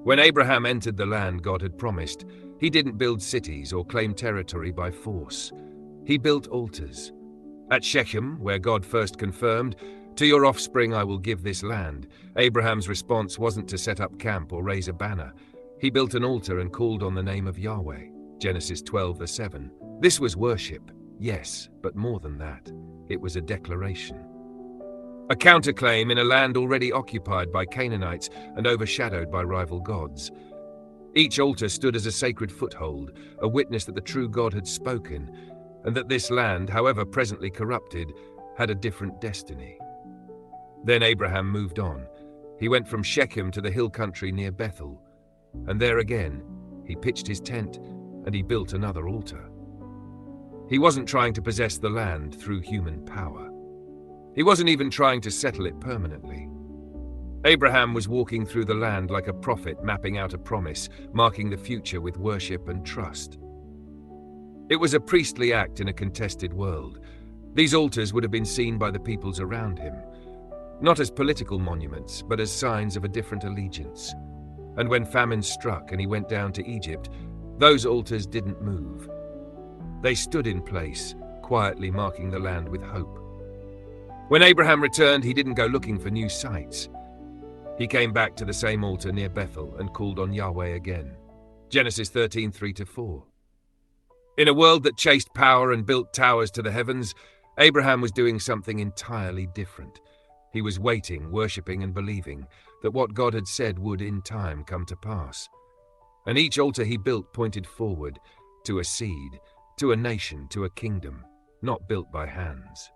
When Abraham entered the land God had promised, he didn't build cities or claim territory by force. He built altars. At Shechem, where God first confirmed, "To your offspring I will give this land," Abraham's response wasn't to set up camp or raise a banner. He built an altar and called on the name of Yahweh. Genesis 12:7. This was worship, yes, but more than that. It was a declaration. A counterclaim in a land already occupied by Canaanites and overshadowed by rival gods. Each altar stood as a sacred foothold, a witness that the true God had spoken, and that this land, however presently corrupted, had a different destiny. Then Abraham moved on. He went from Shechem to the hill country near Bethel, and there again, he pitched his tent and he built another altar. He wasn't trying to possess the land through human power. He wasn't even trying to settle it permanently. Abraham was walking through the land like a prophet mapping out a promise, marking the future with worship and trust. It was a priestly act in a contested world. These altars would have been seen by the peoples around him, not as political monuments, but as signs of a different allegiance. And when famine struck and he went down to Egypt, those altars didn't move. They stood in place, quietly marking the land with hope. When Abraham returned, he didn't go looking for new sites. He came back to the same altar near Bethel and called on Yahweh again. Genesis 13:3-4. In a world that chased power and built towers to the heavens, Abraham was doing something entirely different. He was waiting, worshipping and believing that what God had said would in time come to pass. And each altar he built pointed forward to a seed, to a nation, to a kingdom, not built by hands.